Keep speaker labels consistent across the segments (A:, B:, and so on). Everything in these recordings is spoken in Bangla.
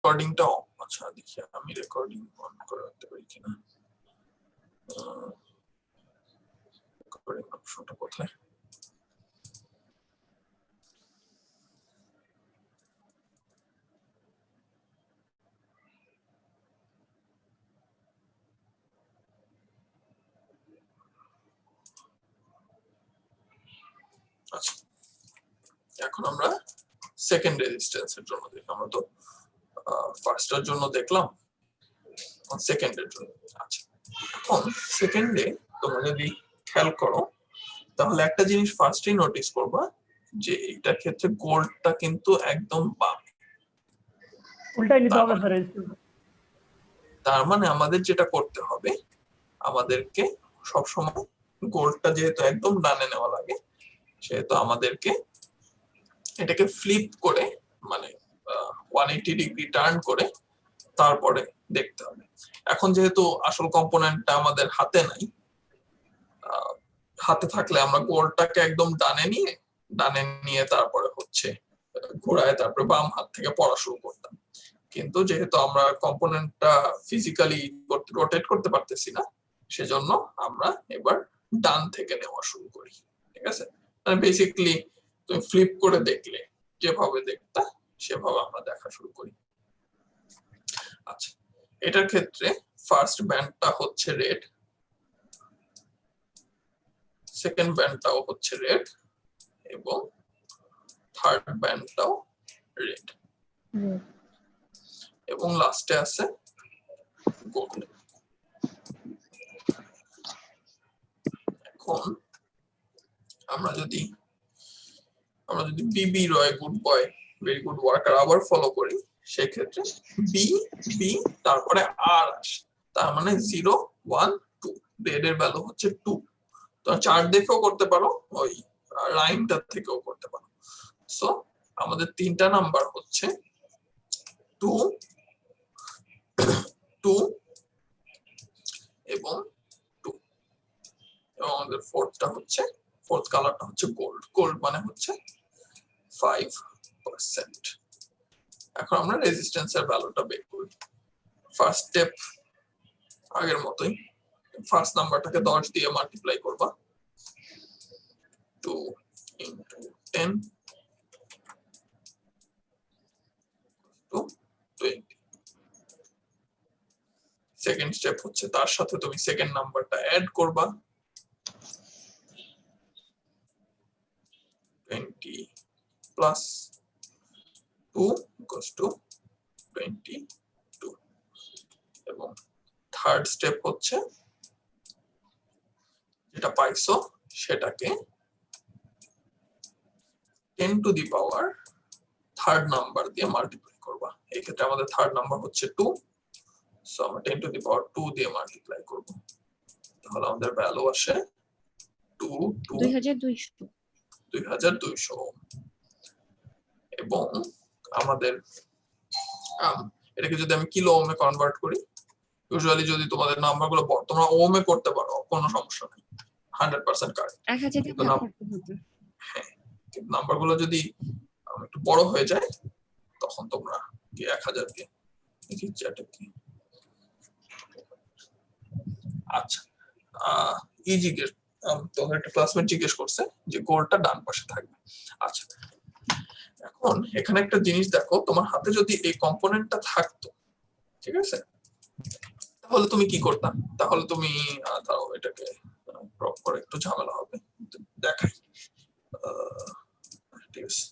A: রেকর্ডিংটা আচ্ছা দেখি আমি রেকর্ডিং অন করে রাখতে পারি কিনা রেকর্ডিং অপশনটা কোথায় আচ্ছা এখন আমরা সেকেন্ড রেজিস্ট্যান্সের জন্য দেখি আমরা তো ফার্স্টের জন্য দেখলাম সেকেন্ডের জন্য আচ্ছা এখন সেকেন্ডে তোমরা যদি খেয়াল করো তাহলে একটা জিনিস ফার্স্টেই নোটিস করবা যে এইটার ক্ষেত্রে গোল্ডটা কিন্তু একদম বামে
B: উল্টাই নিতে হবে স্যার
A: তার মানে আমাদের যেটা করতে হবে আমাদেরকে সব সময় গোল্ডটা যেহেতু একদম ডানে নেওয়া লাগে সেহেতু আমাদেরকে এটাকে ফ্লিপ করে মানে 180 ডিগ্রি টার্ন করে তারপরে দেখতে হবে এখন যেহেতু আসল কম্পোনেন্টটা আমাদের হাতে নাই হাতে থাকলে আমরা গোলটাকে একদম ডানে নিয়ে তারপরে হচ্ছে ঘোরায় তারপরে বাম হাত থেকে পড়া শুরু করতাম কিন্তু যেহেতু আমরা কম্পোনেন্টটা ফিজিক্যালি রোটেট করতে পারতেছি না সেজন্য আমরা এবার ডান থেকে নেওয়া শুরু করি ঠিক আছে মানে বেসিক্যালি তুমি ফ্লিপ করে দেখলে যেভাবে দেখতা সেভাবে আমরা দেখা শুরু করি আচ্ছা এটার ক্ষেত্রে ফার্স্ট ব্যান্ডটা হচ্ছে রেড সেকেন্ড ব্যান্ডটাও হচ্ছে রেড এবং থার্ড ব্যান্ডটাও রেড এবং লাস্টে আছে গোল্ড এখন আমরা যদি B B Roy good boy very good worker আবার ফলো করি সেই ক্ষেত্রে বি বি তারপরে আর আসে তার মানে 0 1 2 রেড এর ভ্যালু হচ্ছে 2 তো চার্ট দেখেও করতে পারো ওই লাইনটা থেকেও করতে পারো সো আমাদের তিনটা নাম্বার হচ্ছে 2 2 এবং 2 এবং আমাদের ফোর্থ কালারটা হচ্ছে গোল্ড মানে হচ্ছে 5%। এখন আমরা রেজিস্ট্যান্সের ভ্যালুটা বের করি ফার্স্ট স্টেপ আগের মতই ফার্স্ট নাম্বারটাকে 10 দিয়ে মাল্টিপ্লাই করবা 2 into 10 to 20 সেকেন্ড স্টেপ হচ্ছে তার সাথে তুমি সেকেন্ড নাম্বারটা অ্যাড করবা 20 plus 2 equals to 22 এবং থার্ড স্টেপ হচ্ছে যেটা পাইছো সেটাকে 10 to the power third number দিয়ে মাল্টিপ্লাই করবা এই ক্ষেত্রে আমাদের থার্ড নাম্বার হচ্ছে 2 সো আমরা 10 to the power 2 দিয়ে মাল্টিপ্লাই করব তাহলে আমাদের ভ্যালু আসে 2200 এবং আমাদের এটাকে যদি আমি কিলো ওহমে কনভার্ট করি ইউজুয়ালি যদি তোমাদের নাম্বারগুলো তোমরা ওহমে করতে পারো কোনো সমস্যা নেই 100% কারেক্ট কিন্তু নাম্বারগুলো যদি একটু বড় হয়ে যায় তখন তোমরা 1000 দিয়ে লিখছি এটা কি আচ্ছা জিজ্ঞেস তোমার একটা ক্লাসমেট জিজ্ঞেস করছে যে গোলটা ডান পাশে থাকবে আচ্ছা এখন এখানে একটা জিনিস দেখো তোমার হাতে যদি এই কম্পোনেন্টটা থাকতো ঠিক আছে তাহলে তুমি কি করতা তাহলে তুমি দাও এটাকে প্রপার একটু ঝামেলা হবে দেখাই ঠিক আছে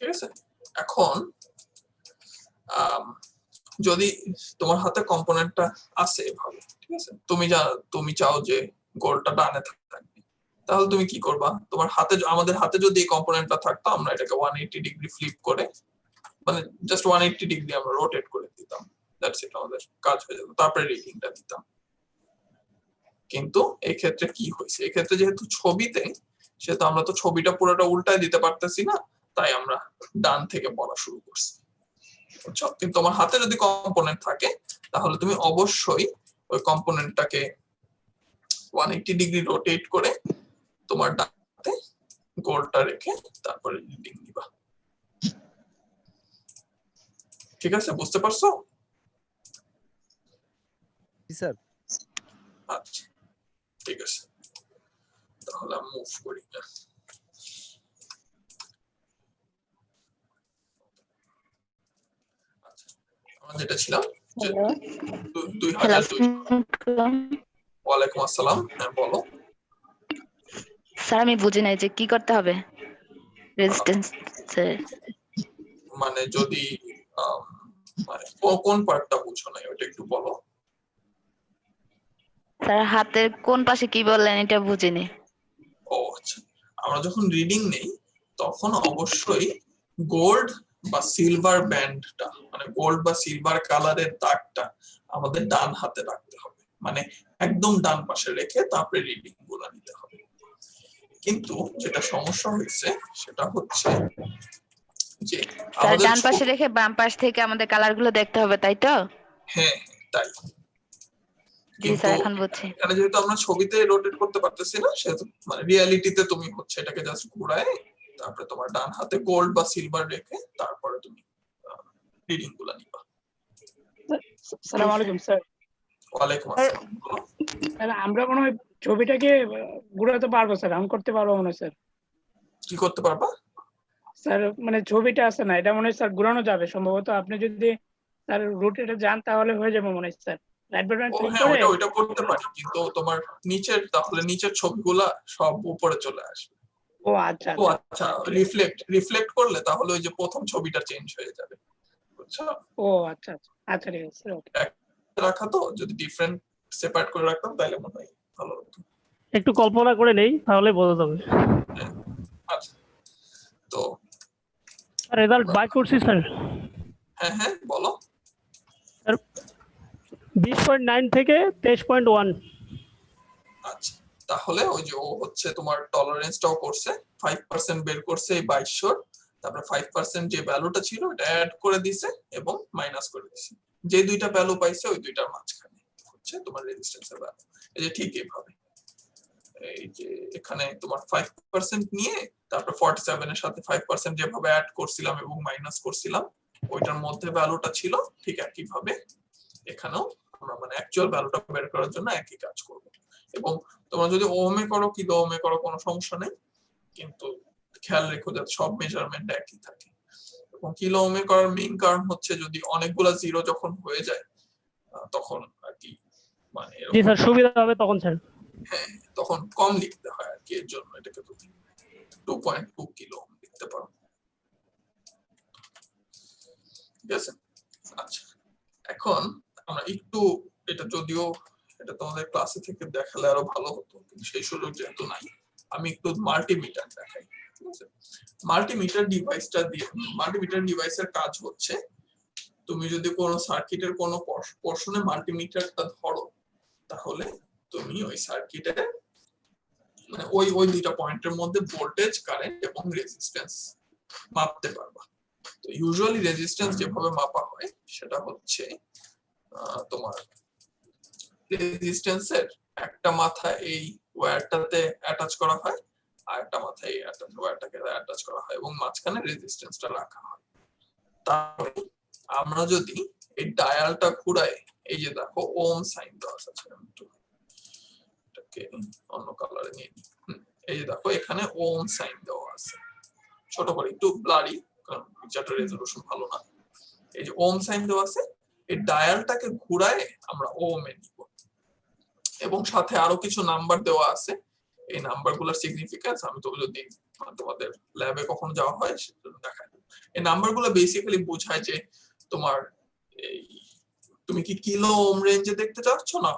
A: ঠিক আছে এখন যদি তোমার হাতে কম্পোনেন্টটা আছে এভাবে ঠিক আছে তুমি চাও যে গোলটা ডানে থাকবে তাহলে তুমি কি করবা তোমার হাতে আমাদের হাতে যদি এই কম্পোনেন্টটা থাকতো আমরা এটাকে 180 ডিগ্রি ফ্লিপ করে মানে জাস্ট 180 ডিগ্রি আমরা রোটেট করে দিতাম দ্যাটস ইট আমাদের কাজ হয়ে যেত তারপরে রিডিংটা দিতাম কিন্তু এই ক্ষেত্রে কি হয়েছে, এই ক্ষেত্রে যেহেতু ছবিতে, সেহেতু আমরা তো ছবিটা পুরোটা উল্টায় দিতে পারতেছি না, তাই আমরা ডান থেকে পড়া শুরু করছি, বুঝছো? কিন্তু তোমার হাতে যদি কম্পোনেন্ট থাকে তাহলে তুমি অবশ্যই ওই কম্পোনেন্টটাকে 180 ডিগ্রি রোটেট করে তোমার ডানতে গোলটা রেখে তারপরে রিডিং নিবা। ঠিক আছে, বুঝতে পারছো?
C: জি স্যার।
A: আচ্ছা ঠিক আছে, তাহলে আমি মুভ করি না। আচ্ছা, আমরা যেটা ছিলাম যে
D: হ্যালো
A: 2002। ওয়ালাইকুম আসসালাম, হ্যাঁ বলো।
D: স্যার আমি বুঝি নাই যে কি করতে হবে রেজিস্ট্যান্স
A: মানে যদি মানে কোন পার্টটা বুঝো না ওটা একটু বলো।
D: স্যার হাতের কোন পাশে কি বললেন এটা বুঝিনি।
A: ও আচ্ছা, আমরা যখন রিডিং নেই তখন অবশ্যই গোল্ড বা সিলভার ব্যান্ডটা, মানে গোল্ড বা সিলভার কালারের দাগটা আমাদের ডান হাতে রাখতে হবে, মানে একদম ডান পাশে রেখে তারপরে রিডিং গুলো নিতে হবে। কিন্তু যেটা সমস্যা হয়েছে সেটা হচ্ছে যে
D: স্যার
A: আমাদের
D: ডান পাশে রেখে বাম পাশ থেকে আমাদের কালার গুলো দেখতে হবে, তাই তো?
A: হ্যাঁ তাই,
D: জি
A: কিন্তু
D: স্যার এখন বুঝছি।
A: এখানে যেহেতু আমরা ছবিতে রোটেট করতে পারতেছি না, সেহেতু মানে রিয়ালিটিতে তুমি হচ্ছে এটাকে জাস্ট ঘোরায় তারপরে তোমার ডান হাতে গোল্ড বা সিলভার রেখে তারপরে তুমি রিডিং গুলা নিবা।
B: আসসালামু আলাইকুম স্যার।
A: ওয়ালাইকুম আসসালাম, বলো।
B: স্যার আমরা মনে হয় ছবিটাকে ঘুরাতে পারবো স্যার, আমি করতে পারবো মনে হয় স্যার।
A: কি করতে পারবা?
B: স্যার মানে ছবিটা আছে না, এটা মনে হয় স্যার ঘুরানো যাবে সম্ভবত। আপনি যদি স্যার রুটেটা যান তাহলে হয়ে যাবে মনে হয় sir. Right button
A: oh
B: click
A: হ্যাঁ,
B: করে
A: ওইটা করতে পারি, কিন্তু তোমার নিচের, তাহলে নিচের ছবিগুলা সব উপরে চলে আসবে।
B: ও আচ্ছা
A: ও
B: আচ্ছা
A: আচ্ছা, রিফ্লেক্ট করলে তাহলে ওই যে প্রথম ছবিটা চেঞ্জ হয়ে যাবে, বুঝছো?
B: ও আচ্ছা আচ্ছা আচ্ছা ঠিক আছে স্যার, ওকে।
A: রাখা তো, যদি ডিফারেন্ট সেপারেট করে রাখতাম তাহলে মনে হয় ভালো হতো।
B: একটু কল্পনা করে নেই তাহলে বোঝা যাবে।
A: আচ্ছা, তো
B: রেজাল্ট বাই করছি স্যার।
A: হ্যাঁ হ্যাঁ বলো।
B: স্যার 20.9 থেকে 23.1।
A: আচ্ছা, তাহলে ওই যে ও হচ্ছে তোমার টলারেন্সটাও করছে, 5% বের করছে এই 2200, তারপরে 5% যে ভ্যালুটা ছিল এটা অ্যাড করে দিছে এবং মাইনাস করে দিছে, যে দুইটা ভ্যালু পাইছে ওই দুইটার মাঝখানে হচ্ছে তোমার রেজিস্ট্যান্সের ভ্যালু। এই যে ঠিক এইভাবে, এই যে এখানে তোমার 5% নিয়ে তারপর 47 এর সাথে 5% যেভাবে অ্যাড করছিলাম এবং মাইনাস করছিলাম ওইটার মধ্যে ভ্যালুটা ছিল, ঠিক একই ভাবে এখানেও আমরা মানে অ্যাকচুয়াল ভ্যালুটা বের করার জন্য একই কাজ করব। এবং তোমরা যদি ওহমে করো কিলো ওহমে করো কোনো সমস্যা নেই, কিন্তু খেয়াল রেখো যাতে সব মেজারমেন্ট একই থাকে। এবং কিলো ওহমে করার মেইন কারণ হচ্ছে যদি অনেকগুলা জিরো যখন হয়ে যায় তখন আর কি মানে
B: জি স্যার, সুবিধা হবে তখন স্যার।
A: হ্যাঁ, তখন কম লিখতে হয় আর কি, এর জন্য এটাকে তুমি 2.2 কিলো ওহম লিখতে পারো। ঠিক আছে, আচ্ছা এখন আমরা একটু, এটা যদিও এটা তোমাদের ক্লাসে থেকে দেখালে আরো ভালো হতো, কিন্তু সেই সুযোগ যেহেতু নাই, আমি একটু মাল্টিমিটার দেখাই। ঠিক আছে, মাল্টিমিটার ডিভাইসের কাজ হচ্ছে তুমি যদি কোনো সার্কিটের কোনো পোরশনে মাল্টিমিটারটা ধরো তাহলে তুমি ওই সার্কিটের মানে ওই দুইটা পয়েন্টের মধ্যে ভোল্টেজ, কারেন্ট এবং রেজিস্ট্যান্স মাপতে পারবা। তো ইউজুয়ালি রেজিস্ট্যান্স যেভাবে মাপা হয় সেটা হচ্ছে তোমার রেজিস্ট্যান্সের একটা মাথা এই ওয়্যারটাতে অ্যাটাচ করা হয়, আর একটা মাথা এই ওয়্যারটাকে অ্যাটাচ করা হয় এবং মাঝখানে রেজিস্ট্যান্সটা রাখা হয়। তারপরে আমরা যদি এই ডায়ালটা ঘুরাই, এই যে দেখো ওম সাইন দেওয়া আছে, আমি একটু এটাকে অন্য কালারে নিয়ে নিই। এই যে দেখো এখানে ওম সাইন দেওয়া আছে, ছোট করে একটু ব্লারি কারণ পিকচারটার রেজোলিউশন ভালো না। এই যে ওম সাইন দেওয়া আছে, এই ডায়ালটাকে ঘুরায় আমরা ওম এ নিব এবং সাথে আরো কিছু নাম্বার দেওয়া আছে। এই নাম্বারগুলোর সিগনিফিকেন্স আমি তো যদি তোমাদের ল্যাবে কখনো যাওয়া হয় সেটা দেখাই। এই নাম্বারগুলো বেসিক্যালি বোঝায় যে তোমার এই তুমি কি কিলো ওম রেঞ্জে দেখতে চাচ্ছ না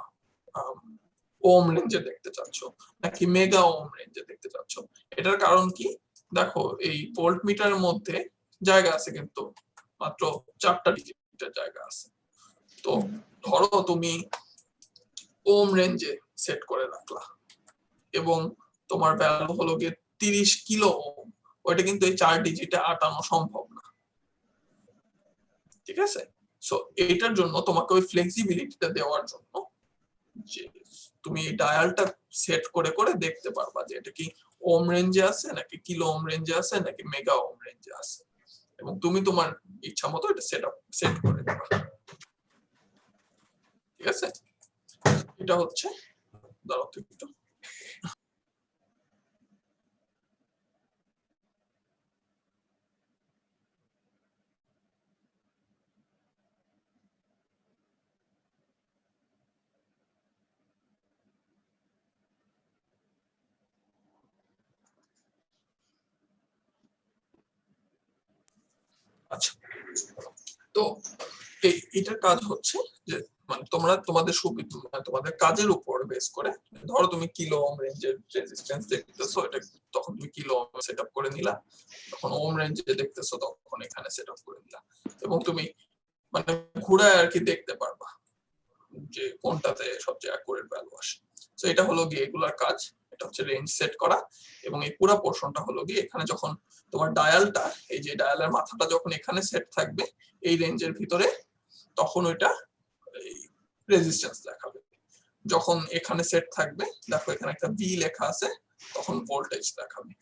A: ওম রেঞ্জে দেখতে চাচ্ছ নাকি মেগা ওম রেঞ্জে দেখতে চাচ্ছ। এটার কারণ কি, দেখো এই ভোল্ট মিটারের মধ্যে জায়গা আছে কিন্তু মাত্র 4টা ডিজিটের জায়গা আছে। তো ধরো তুমি ওম রেঞ্জে সেট করে রাখলা এবং তোমার ভ্যালু হলো গিয়ে 30 কিলো ওহম, ওইটা কিন্তু এই 4 ডিজিটে আটানো সম্ভব না, ঠিক আছে? সো এইটার জন্য তোমাকে ওই ফ্লেক্সিবিলিটিটা দেওয়ার জন্য যে তুমি এই ডায়ালটা সেট করে করে দেখতে পারবা যে এটা কি ওহম রেঞ্জে আছে নাকি কিলো ওহম রেঞ্জে আছে নাকি মেগা ওহম রেঞ্জে আছে, এবং তুমি তোমার ইচ্ছা মতো এটা সেট করে দেবা, ঠিক আছে? এটা হচ্ছে দাঁড়াও তো একটু। আচ্ছা, তো এটার কাজ হচ্ছে যে মানে তোমরা তোমাদের সুবিধা তোমাদের কাজের উপর বেস করে, ধরো তুমি কিলো ওহম রেঞ্জের রেজিস্ট্যান্স দেখতেছো, এটা তখন তুমি কিলো ওহম সেটআপ করে নিলা, তখন ওহম রেঞ্জে দেখতেছো তখন এখানে সেটআপ করে নিলা, এবং তুমি মানে ঘুরায় আর কি দেখতে পারবা যে কোনটাতে সবচেয়ে অ্যাকুরেট ভ্যালু আসে। তো এটা হলো গিয়ে এগুলার কাজ, এটা হচ্ছে রেঞ্জ সেট করা, এবং এই পুরো পোরশনটা হলো গিয়ে এখানে যখন তোমার ডায়ালটা, এই যে ডায়ালের মাথাটা যখন এখানে সেট থাকবে এই রেঞ্জের ভিতরে, তখন ওইটা এই রেজিস্ট্যান্স দেখাবে। যখন এখানে সেট থাকবে, দেখো এখানে একটা ভি লেখা আছে, তখন ভোল্টেজ দেখাবে।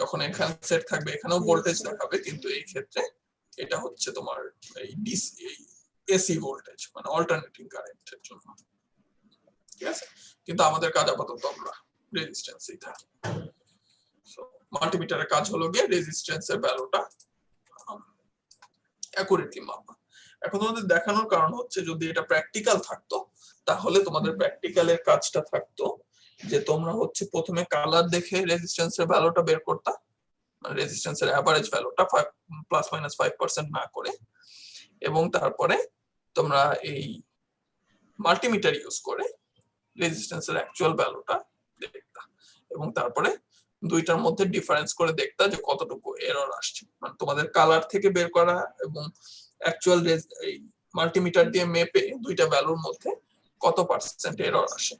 A: যখন এখানে সেট থাকবে এখানেও ভোল্টেজ দেখাবে, কিন্তু এই ক্ষেত্রে এটা হচ্ছে তোমার এই এসি ভোল্টেজ মানে অল্টারনেটিং কারেন্টের জন্য, ঠিক আছে? কিন্তু আমাদের কাজ আপাতত আমরা রেজিস্ট্যান্সই থাকি। সো মাল্টিমিটারের কাজ হলো গিয়ে রেজিস্ট্যান্সের ভ্যালুটা অ্যাকুরেটলি মাপা। এখন তোমাদের দেখানোর কারণ হচ্ছে যদি এটা প্র্যাকটিক্যাল থাকতো তাহলে তোমাদের প্র্যাকটিক্যালের কাজটা থাকতো যে তোমরা হচ্ছে প্রথমে কালার দেখে রেজিস্ট্যান্সের ভ্যালুটা বের করতা, মানে রেজিস্ট্যান্সের এভারেজ ভ্যালুটা প্লাস মাইনাস 5% না করে, এবং তারপরে তোমরা এই মাল্টিমিটার ইউজ করে রেজিস্ট্যান্সের অ্যাকচুয়াল ভ্যালুটা দেখতা, এবং তারপরে দুইটার মধ্যে ডিফারেন্স করে দেখতা যে কতটুকু এরর আসছে, মানে তোমাদের কালার থেকে বের করা এবং অ্যাকচুয়াল এই মাল্টিমিটার দিয়ে মেপে দুইটা ভ্যালুর মধ্যে কত পার্সেন্ট এরর আসে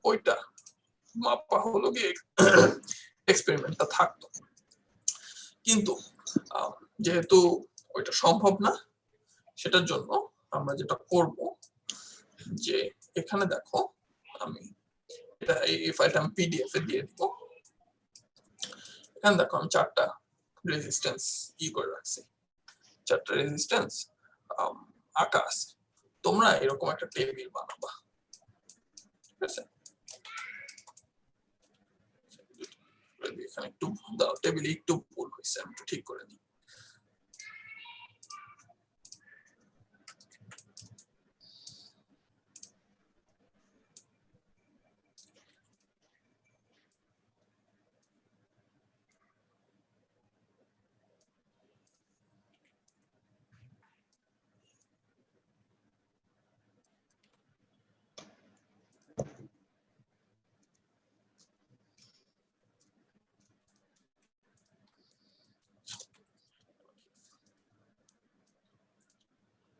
A: ওইটা মাপা হলো গিয়ে এক্সপেরিমেন্টটা থাকতো। কিন্তু যেহেতু ওইটা সম্ভব না, সেটার জন্য আমরা যেটা করব যে এখানে দেখো আমি এটা এই ফাইলটা আমি পিডিএফ এ দিয়ে দিব। এখানে দেখো আমি 4টা রেজিস্ট্যান্স করে রাখছি, 4টা রেজিস্ট্যান্স আঁকা আছে। তোমরা এরকম একটা টেবিল বানাবা, ঠিক আছে? এখানে একটু টেবিলে একটু ভুল হয়েছে, আমি একটু ঠিক করে দিই।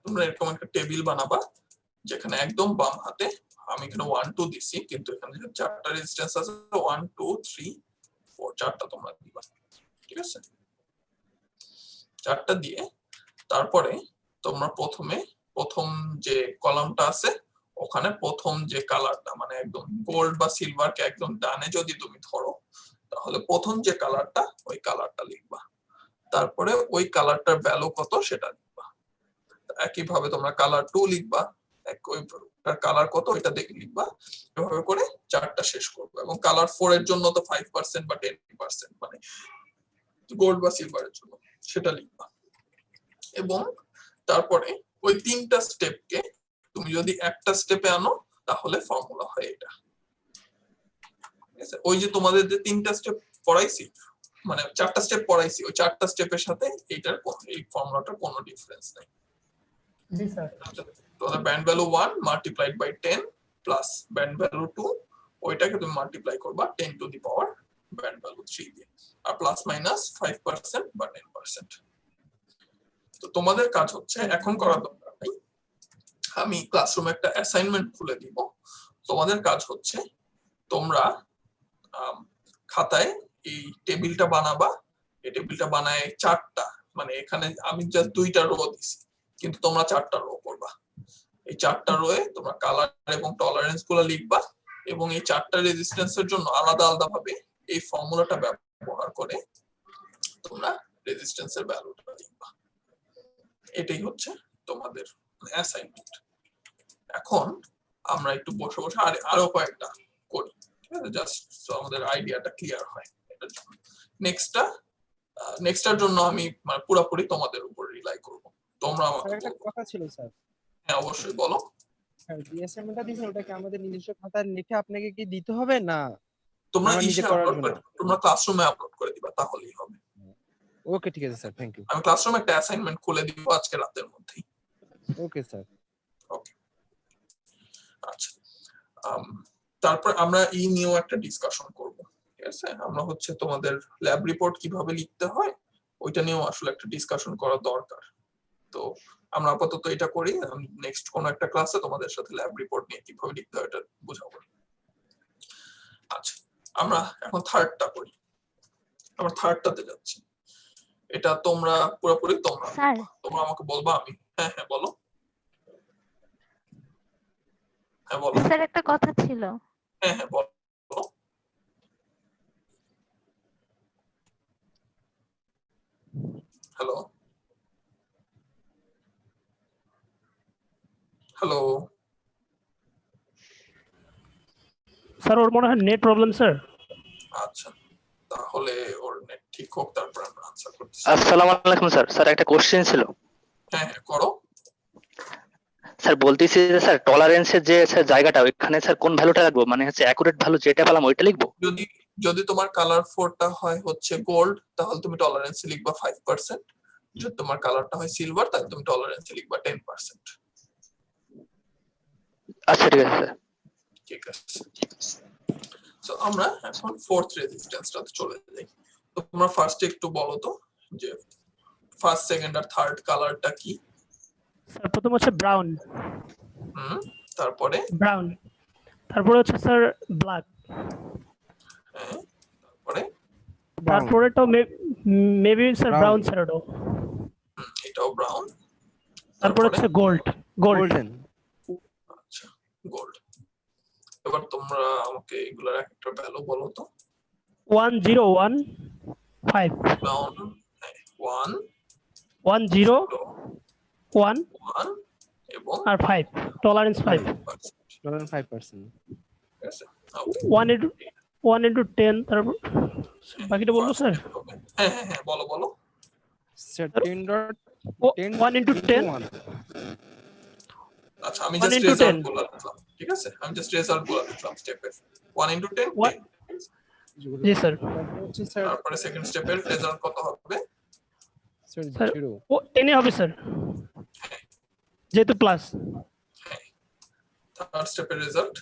A: তোমরা এরকম একটা টেবিল বানাবা যেখানে একদম বাম হাতে আমি এখানে 1 2 দিছি, কিন্তু এখানে যে 4টা রেজিস্ট্যান্স আছে 1 2 3 4 4টা তোমরা দিবা, ঠিক আছে? 4টা দিয়ে তারপরে তোমরা প্রথম যে কলামটা আছে ওখানে প্রথম যে কালারটা মানে একদম গোল্ড বা সিলভার কে একদম ডানে যদি তুমি ধরো, তাহলে প্রথম যে কালারটা ওই কালারটা লিখবা, তারপরে ওই কালারটার ভ্যালু কত সেটা লিখবা। একইভাবে তোমরা কালার 2 লিখবা, ওইটার কালার কত এটা দেখে লিখবা, এভাবে করে 4টা শেষ করবে। এবং কালার 4 এর জন্য তো 5% বা 10% মানে গোল্ড বা সিলভারের জন্য সেটা লিখবা। এবং তারপরে ওই 3টা স্টেপকে তুমি যদি একটা স্টেপে আনো তাহলে ফর্মুলা হয় এটা, ঠিক আছে? ওই যে তোমাদের যে 3টা স্টেপ পড়াইছি মানে 4টা স্টেপ পড়াইছি, ওই 4টা স্টেপের সাথে এইটার এই ফর্মুলাটার কোনো ডিফারেন্স নাই।
C: জি স্যার।
A: তো band value 1 multiplied by 10 plus band value 2, ওইটাকে তুমি মাল্টিপ্লাই করবা 10 to the power band value 3 দিয়ে, আর প্লাস মাইনাস 5% বা 10%। তো তোমাদের কাজ হচ্ছে এখন করার দরকার নেই, আমি ক্লাসরুমে একটা অ্যাসাইনমেন্ট খুলে দিব, তোমাদের কাজ হচ্ছে তোমরা খাতায় এই টেবিলটা বানাবা। এই টেবিলটা বানায় 4টা, মানে এখানে আমি জাস্ট 2টা রো দিছি, কিন্তু তোমরা 4টা রো করবা। এই 4টা রোয়ে তোমরা কালার এবং টলারেন্স গুলো লিখবা, এবং এই 4টা রেজিস্ট্যান্সের জন্য আলাদা আলাদা ভাবে এই ফর্মুলাটা ব্যবহার করে তোমরা রেজিস্ট্যান্সের ভ্যালুটা লিখবা। এটাই হচ্ছে তোমাদের অ্যাসাইনমেন্ট। এখন আমরা একটু বসে বসে আরো কয়েকটা করি, ঠিক আছে, জাস্ট আমাদের আইডিয়াটা ক্লিয়ার হয় এটার জন্য। নেক্সটটার জন্য আমি মানে পুরোপুরি তোমাদের উপর রিলাই করব, তোমরা আমাকে
E: একটা
A: বলবো।
E: কথা ছিল স্যার,
A: হ্যাঁ অবশ্যই বলো।
E: যে অ্যাসাইনমেন্টটা দিয়েছেন ওটা কি আমাদের নিজস্ব খাতায় লিখে আপনাকে কি দিতে হবে না
A: তোমরা
E: আমরা নিজে
A: ইসে
E: করার
A: আপলোড
E: জন্য?
A: করে, তোমরা ক্লাসরুমে আপলোড করে দিবা, তাহলেই হবে।
E: ওকে ঠিক আছে স্যার, থ্যাংক ইউ।
A: আমি ক্লাসরুমে একটা অ্যাসাইনমেন্ট খুলে দিব আজকে রাতের মধ্যেই।
E: Okay sir.
A: ওকে, আচ্ছা। তারপর আমরা এই নিয়েও একটা ডিসকাশন করব, ঠিক আছে। আমরা হচ্ছে তোমাদের ল্যাব রিপোর্ট কিভাবে লিখতে হয় ওইটা নিয়েও আসলে একটা ডিসকাশন করা দরকার। তো আমরা আপাতত এটা করি, নেক্সট কোন একটা ক্লাসে তোমাদের সাথে ল্যাব রিপোর্ট নিয়ে কিভাবে লিখতে হয় এটা বোঝাবো। আচ্ছা, আমরা এখন থার্ডটা করি। আমরা থার্ডটাতে যাচ্ছি। এটা তোমরা পুরোপুরি তোমরা
F: স্যার
A: তোমরা আমাকে বলবা, আমি হ্যাঁ হ্যাঁ বলো। হ্যাঁ বলো।
F: স্যার একটা কথা ছিল।
A: হ্যাঁ হ্যাঁ বলো। Hello hello.
B: স্যার ওর মনে হয় নেট প্রবলেম স্যার।
A: আচ্ছা, তাহলে ওর নেট ঠিক হোক, তারপর আমরা আনসার করতেছি।
G: আসসালামু আলাইকুম স্যার। স্যার একটা কোশ্চেন ছিল।
A: হ্যাঁ হ্যাঁ করো।
G: স্যার বলতেছি যে স্যার টলারেন্সের যে স্যার জায়গাটা ওইখানে স্যার কোন ভ্যালুটা রাখবো, মানে হচ্ছে অ্যাকুরেট ভ্যালু যেটা পেলাম ওইটা লিখবো?
A: যদি যদি তোমার কালার ফোরটা হয় হচ্ছে গোল্ড, তাহলে তুমি টলারেন্স লিখবা 5%। যদি তোমার কালারটা হয় সিলভার, তাহলে তুমি টলারেন্স লিখবা 10%।
G: আচ্ছা ঠিক আছে স্যার।
A: ঠিক আছে। সো আমরা এখন ফোর্থ রেজিস্ট্যান্সটাতে চলে যাই। তো তোমরা ফার্স্টে একটু বলো তো যে ফার্স্ট, সেকেন্ড আর থার্ড কালারটা কি?
B: স্যার প্রথম হচ্ছে ব্রাউন।
A: তারপরে
B: ব্রাউন, তারপরে হচ্ছে স্যার ব্ল্যাক,
A: হ্যাঁ, তারপরে
B: তারপরেটাও maybe sir
E: Brown.
B: Brown sir ওটাও।
A: এটাও ব্রাউন।
B: তারপরে হচ্ছে গোল্ড। Gold,
E: golden.
A: আচ্ছা গোল্ড। এবার তোমরা আমাকে এগুলোর একটা ভ্যালু বলো তো।
B: 1015
A: ব্রাউন 1
B: 101
A: 1 এবং
B: আর 5 টলারেন্স 5।
E: 5%।
A: ঠিক আছে, ওকে।
B: 1 into 10, তারপর বাকিটা বলবো স্যার।
A: হ্যাঁ হ্যাঁ হ্যাঁ বলো বলো।
E: স্যার 10.10
B: 1 into 10
A: আচ্ছা, আমি
B: 1
A: জাস্ট
B: into 10
A: রেজাল্ট গুলো লিখলাম, ঠিক আছে, আমি জাস্ট রেজাল্ট গুলো লিখলাম স্টেপের। 1 into 10
B: What?
A: 10।
B: G sir.
E: তারপর হচ্ছে স্যার
A: তারপরে সেকেন্ড স্টেপের রেজাল্ট কত হবে?
E: Sir
B: sir
E: 0।
B: ও 10 এ হবে স্যার, যেহেতু প্লাস।
A: থার্ড স্টেপের রেজাল্ট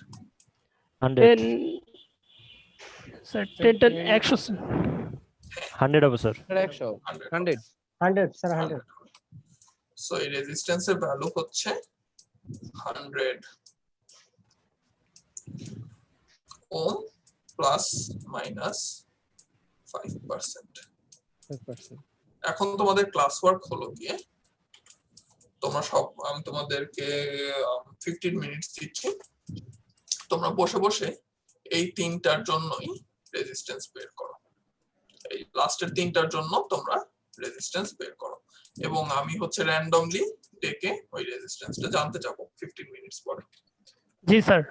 B: 10 স্যার 10 10 100 স্যার।
H: 100 হবে স্যার।
E: 100 100
C: 100 স্যার 100
A: সো এই রেজিস্ট্যান্সের ভ্যালু হচ্ছে 100 ওম প্লাস মাইনাস 5%।
E: 5%।
A: এখন তোমাদের ক্লাস ওয়ার্ক হলো গিয়ে তোমরা সব, আমি তোমাদেরকে 15 মিনিটস দিচ্ছি, তোমরা বসে বসে এই তিনটার জন্যই রেজিস্ট্যান্স বের করো। এই লাস্টের তিনটার জন্য তোমরা রেজিস্ট্যান্স বের করো, এবং আমি হচ্ছে র্যান্ডমলি ডেকে ওই রেজিস্ট্যান্সটা জানতে চাবো 15 মিনিটস পরে।
B: জি স্যার।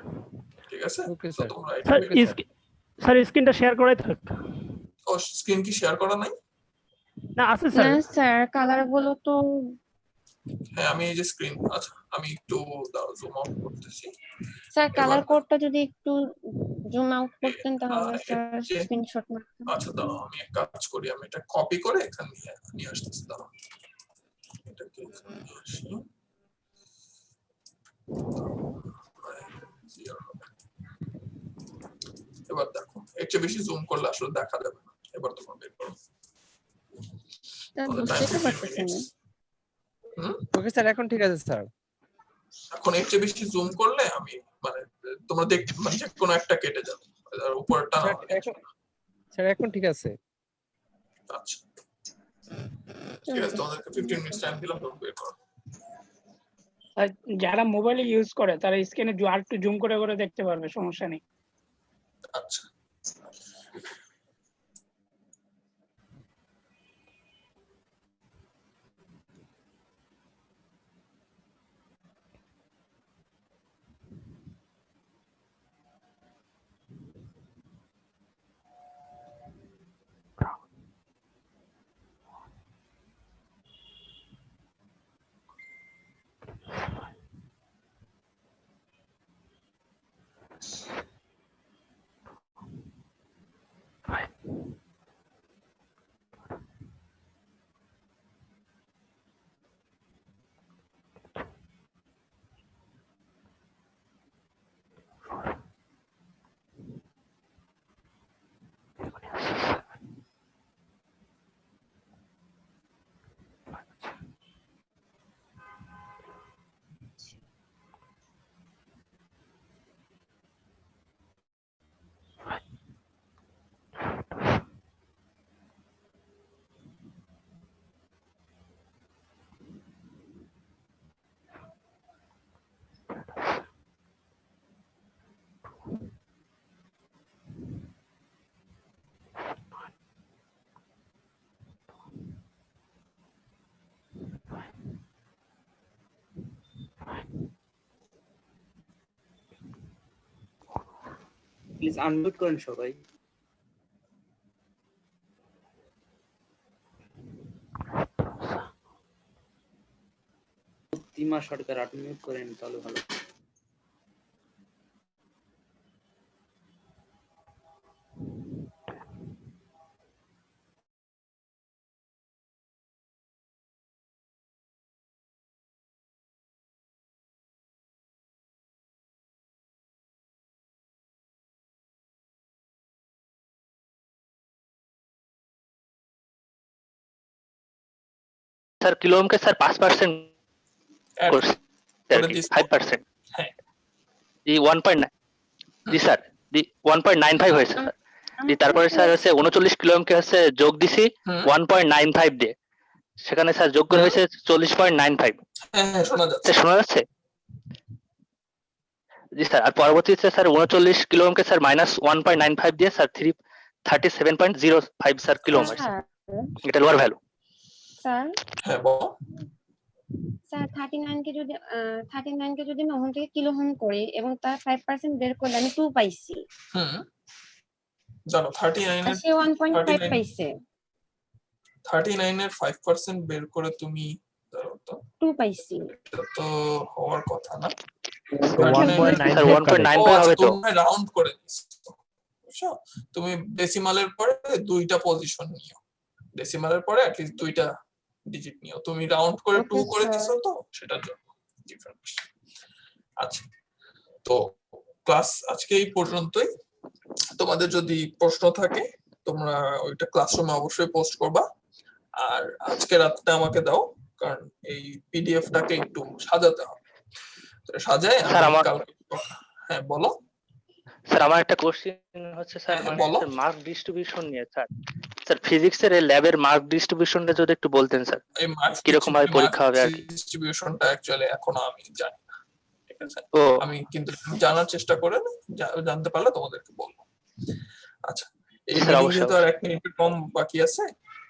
A: ঠিক আছে,
E: ওকে
A: তো
E: স্যার।
A: তোমরা এটা
B: স্যার
A: বের করো।
B: স্যার স্ক্রিনটা শেয়ার করাই থাক।
A: ও স্ক্রিন কি শেয়ার করা নাই?
B: না আছে স্যার।
I: না স্যার, কালার গুলো তো
A: হ্যাঁ আমি এই যে স্ক্রিন, আচ্ছা আমি একটু জুম আউট করতেছি।
I: স্যার কালার
A: এবার-
I: কোডটা যদি একটু জুম আউট করতেন তাহলে স্যার
A: যে-
I: স্ক্রিনশট মারতাম।
A: আচ্ছা দাঁড়াও, আমি এক কাজ করি, আমি এটা কপি করে এখানে নিয়ে আসতেছি। দাঁড়াও, এটাকে এখানে নিয়ে আসি। এবার দেখো, এর চেয়ে বেশি জুম করলে আসলে দেখা যাবে না। এবার তোমরা বের করো।
I: স্যার
A: আমাদের
I: বুঝতে
A: time
I: তো
A: 15
I: পারতেছি না।
A: minutes।
E: ওকে স্যার, এখন ঠিক আছে স্যার।
A: এখন এর চেয়ে বেশি জুম করলে আমি মানে তোমরা দেখ মানে যে কোনো একটা কেটে যাবে, উপরেরটা না
E: স্যার
A: হলে
E: এখন স্যার এখন ঠিক আছে।
A: আচ্ছা ঠিক আছে, তোমাদেরকে 15 মিনিট টাইম দিলাম, তোমরা বের করো।
B: আর যারা মোবাইলে ইউজ করে তারা স্ক্রিনে আর একটু জুম করে করে দেখতে পারবে, সমস্যা নেই।
A: আচ্ছা
F: প্লিজ আনমিউট করেন সবাই। তিমা সরকার আনমিউট করেন তাহলে ভালো।
G: স্যার কিলো ওহমকে স্যার 5%
A: Add
G: করছে আর
A: করে
G: কি,
A: দিস।
G: 5%।
A: হ্যাঁ।
G: জি 1.9 জি স্যার, জি 1.95 হয়েছে স্যার। জি তারপরে স্যার হচ্ছে 39 কিলো ওহমকে হচ্ছে যোগ দিছি 1.95 দিয়ে, সেখানে স্যার যোগ করে হয়েছে 40.95।
A: হ্যাঁ হ্যাঁ শোনা যাচ্ছে।
G: স্যার শোনা যাচ্ছে? জি স্যার, আর পরবর্তীতে স্যার 39 কিলো ওহমকে স্যার -1.95 দিয়ে স্যার 37.05 স্যার কিলো ওহম হয়েছে। এটা লোয়ার ভ্যালু।
I: স্যার
A: হ্যাঁ বলো।
I: স্যার 39 কে যদি 39 কে যদি আমি ওহম থেকে কিলো ওহম করি এবং তার 5% বের করলে আমি 2 পাইছি,
A: জানো 39
I: আর
A: এর
I: সে 1.5 পাইছে,
A: 39 এর 5% বের করে তুমি ধরো তো
I: 2 পাইছি।
A: এটা তো হওয়ার কথা না।
H: 1.95
G: হবে তো।
A: তুমি রাউন্ড করে দিছো, বুঝছো? তুমি ডেসিমালের পরে দুইটা পজিশন নিও, ডেসিমালের পরে at least দুইটা ডিজিট নিও। তুমি রাউন্ড করে 2
I: Okay,
A: করে
I: sir.
A: দিছো তো সেটার জন্য ডিফারেন্ট। আচ্ছা তো ক্লাস আজকে এই পর্যন্তই। তোমাদের যদি প্রশ্ন থাকে তোমরা ওইটা ক্লাসরুমে অবশ্যই পোস্ট করবা, আর আজকে রাতটা আমাকে দাও, কারণ এই পিডিএফটাকে একটু সাজাতে হবে। তো সাজায়
G: স্যার
A: আমি
G: আমার
A: কালকে। হ্যাঁ বলো।
G: স্যার আমার একটা কোশ্চেন হচ্ছে স্যার,
A: হ্যাঁ,
G: মানে
A: বলো।
G: মার্ক ডিস্ট্রিবিউশন নিয়ে স্যার। স্যার ফিজিক্সের এই ল্যাবের মার্ক ডিস্ট্রিবিউশনটা যদি একটু বলতেন স্যার,
A: এই মার্কস
G: কিরকম ভাবে পরীক্ষা হবে আর কি।
A: ডিস্ট্রিবিউশনটা অ্যাকচুয়ালি এখনো আমি জানি না, ঠিক আছে?
G: ও
A: আমি কিন্তু জানার চেষ্টা করে জানতে পারলে তোমাদেরকে বলবো। আচ্ছা এই
G: স্যার,
A: মিটিং
G: অবশ্যই,
A: যেহেতু আর 1 মিনিটের কম বাকি আছে,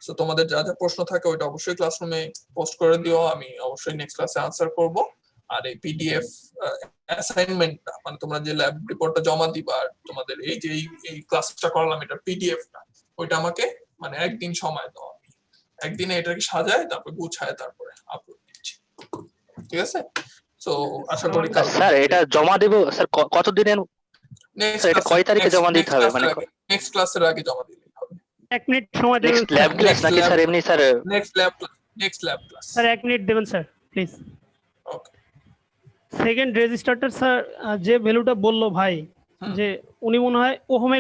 A: তো তোমাদের যা যা প্রশ্ন থাকে ওইটা অবশ্যই ক্লাসরুমে পোস্ট করে দিও, আমি অবশ্যই নেক্সট ক্লাসে আনসার করব। আর এই পিডিএফ অ্যাসাইনমেন্টটা মানে তোমরা যে ল্যাব রিপোর্টটা জমা দিবা, আর তোমাদের এই যে এই ক্লাসটা করলাম এটা পিডিএফটা, ওইটা আমাকে মানে একদিন সময় দাও, আমি একদিনে এটাকে সাজায় তারপর গুছায় তারপরে আপলোড দিচ্ছি, ঠিক আছে? তো আশা করি কাল
G: স্যার এটা জমা দেব স্যার কতদিনের, স্যার এটা কয় তারিখে জমা দিতে হবে, মানে
A: নেক্সট ক্লাসের আগে জমা দিলেই হবে।
C: 1 মিনিট সময় দেবেন
G: নেক্সট ল্যাব ক্লাস নাকি স্যার এমনি sir?
A: Next lab class
C: sir 1 minute দেবেন স্যার প্লিজ।
A: ওকে।
C: সেকেন্ড রেজিস্টারটা স্যার যে ভ্যালুটা বললো ভাই, যে উনি মনে হয় ওহমে